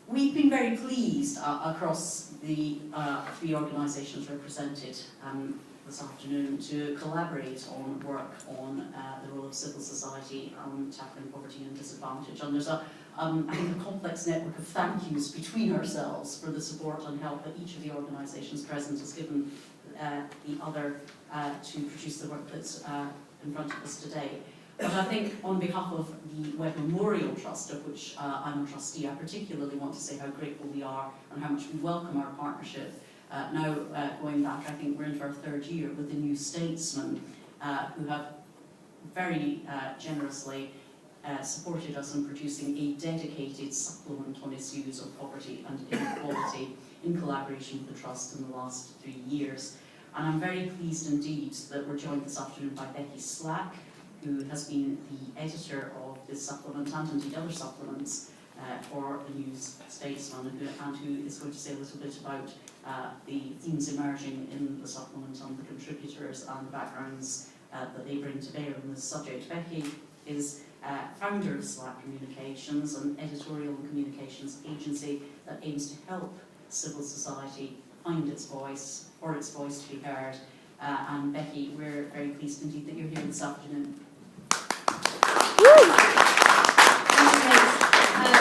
We've been very pleased across the three organisations represented this afternoon to collaborate on work on the role of civil society and tackling poverty and disadvantage. And there's I think a complex network of thank yous between ourselves for the support and help that each of the organisations present has given the other to produce the work that's in front of us today. But I think on behalf of the Webb Memorial Trust, of which I'm a trustee, I particularly want to say how grateful we are and how much we welcome our partnership. Now going back, I think we're into our third year with the new Statesman, who have very generously supported us in producing a dedicated supplement on issues of poverty and inequality in collaboration with the Trust in the last 3 years. And I'm very pleased indeed that we're joined this afternoon by Becky Slack, who has been the editor of this supplement and indeed other supplements for the new Statesman, and who is going to say a little bit about the themes emerging in the supplement and the contributors and the backgrounds that they bring to bear on this subject. Becky is founder of Slack Communications, an editorial and communications agency that aims to help civil society find its voice, for its voice to be heard. And Becky, we're very pleased indeed that you're here this afternoon.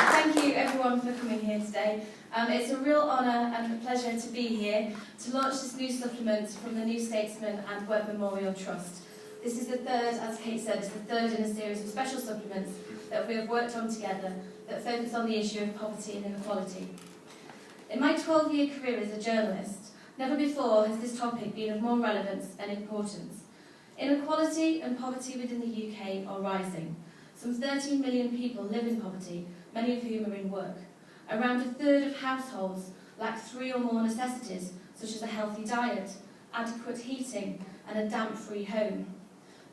Thank you everyone for coming here today. It's a real honour and a pleasure to be here to launch this new supplement from the New Statesman and Webb Memorial Trust. This is the third, as Kate said, it's the third in a series of special supplements that we have worked on together that focus on the issue of poverty and inequality. In my 12-year career as a journalist, never before has this topic been of more relevance and importance. Inequality and poverty within the UK are rising. Some 13 million people live in poverty, many of whom are in work. Around a third of households lack 3 or more necessities, such as a healthy diet, adequate heating, and a damp-free home.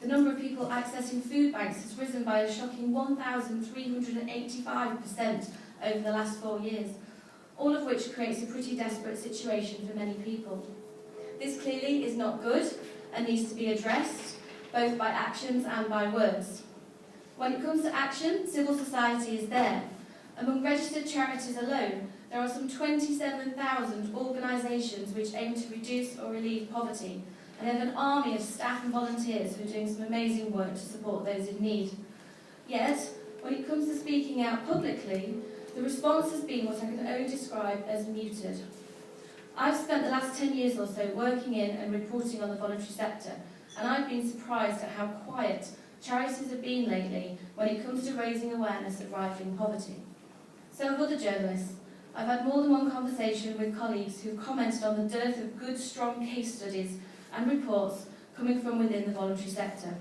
The number of people accessing food banks has risen by a shocking 1,385% over the last 4 years, all of which creates a pretty desperate situation for many people. This clearly is not good and needs to be addressed, both by actions and by words. When it comes to action, civil society is there. Among registered charities alone, there are some 27,000 organisations which aim to reduce or relieve poverty, and they have an army of staff and volunteers who are doing some amazing work to support those in need. Yet, when it comes to speaking out publicly, the response has been what I can only describe as muted. I've spent the last 10 years or so working in and reporting on the voluntary sector, and I've been surprised at how quiet charities have been lately when it comes to raising awareness of rising poverty. So have other journalists. I've had more than one conversation with colleagues who've commented on the dearth of good, strong case studies and reports coming from within the voluntary sector.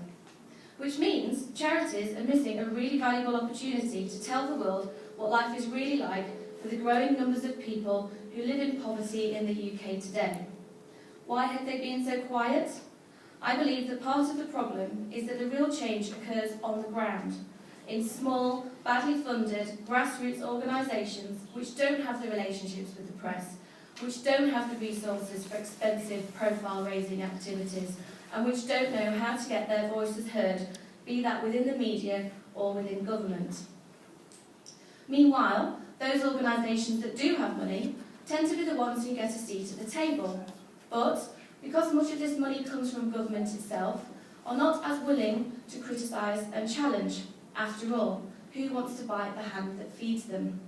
Which means charities are missing a really valuable opportunity to tell the world what life is really like for the growing numbers of people who live in poverty in the UK today. Why have they been so quiet? I believe that part of the problem is that the real change occurs on the ground, in small, badly funded, grassroots organisations which don't have the relationships with the press, which don't have the resources for expensive profile-raising activities, and which don't know how to get their voices heard, be that within the media or within government. Meanwhile, those organisations that do have money tend to be the ones who get a seat at the table, but because much of this money comes from government itself, are not as willing to criticise and challenge. After all, who wants to bite the hand that feeds them?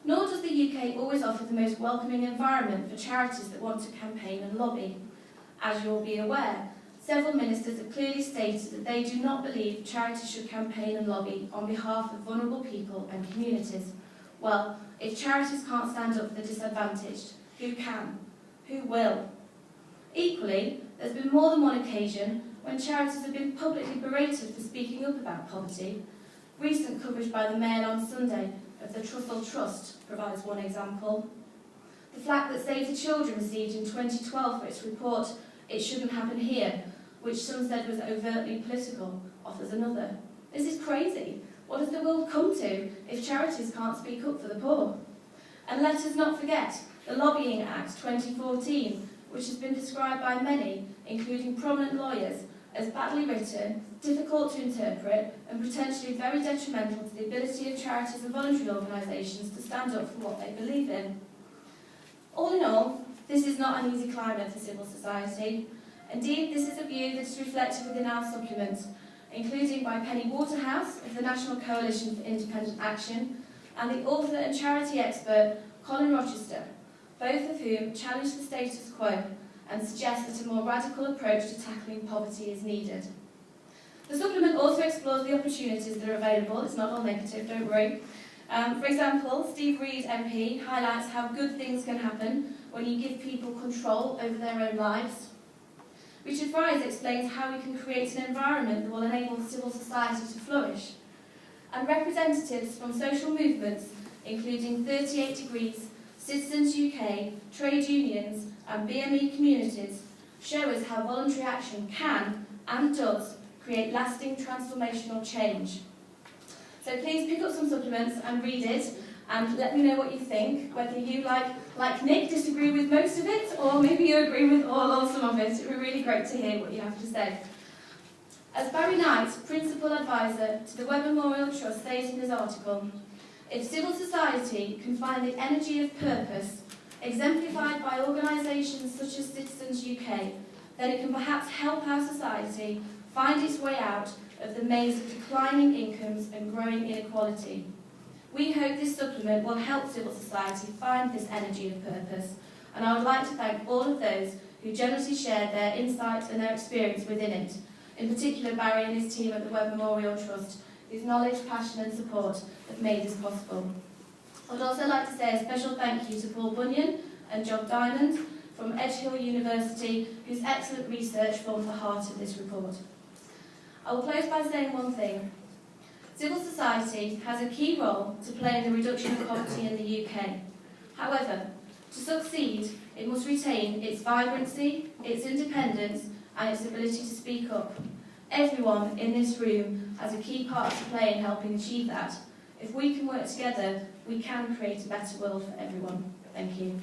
Nor does the UK always offer the most welcoming environment for charities that want to campaign and lobby. As you'll be aware, several ministers have clearly stated that they do not believe charities should campaign and lobby on behalf of vulnerable people and communities. Well, if charities can't stand up for the disadvantaged, who can? Who will? Equally, there's been more than one occasion when charities have been publicly berated for speaking up about poverty. Recent coverage by the Mail on Sunday of the Trussell Trust provides one example. The flack that Save the Children received in 2012 for its report, It Shouldn't Happen Here, which some said was overtly political, offers another. This is crazy. What does the world come to if charities can't speak up for the poor? And let us not forget the Lobbying Act 2014, which has been described by many, including prominent lawyers, as badly written, difficult to interpret, and potentially very detrimental to the ability of charities and voluntary organisations to stand up for what they believe in. All in all, this is not an easy climate for civil society. Indeed, this is a view that is reflected within our supplement, including by Penny Waterhouse of the National Coalition for Independent Action and the author and charity expert Colin Rochester, both of whom challenge the status quo and suggest that a more radical approach to tackling poverty is needed. The supplement also explores the opportunities that are available. It's not all negative, don't worry. For example, Steve Reid MP highlights how good things can happen when you give people control over their own lives. Richard Fries explains how we can create an environment that will enable civil society to flourish. And representatives from social movements, including 38 Degrees, Citizens UK, trade unions and BME communities, show us how voluntary action can and does create lasting transformational change. So please pick up some supplements and read it, and let me know what you think, whether you, like Nick, disagree with most of it, or maybe you agree with all or some of it. It would be really great to hear what you have to say. As Barry Knight, Principal Advisor to the Webb Memorial Trust, says in his article, if civil society can find the energy of purpose, exemplified by organisations such as Citizens UK, then it can perhaps help our society find its way out of the maze of declining incomes and growing inequality. We hope this supplement will help civil society find this energy of purpose, and I would like to thank all of those who generously shared their insights and their experience within it, in particular Barry and his team at the Webb Memorial Trust, whose knowledge, passion and support have made this possible. I would also like to say a special thank you to Paul Bunyan and Job Diamond from Edgehill University, whose excellent research formed the heart of this report. I will close by saying one thing. Civil society has a key role to play in the reduction of poverty in the UK. However, to succeed, it must retain its vibrancy, its independence and its ability to speak up. Everyone in this room has a key part to play in helping achieve that. If we can work together, we can create a better world for everyone. Thank you.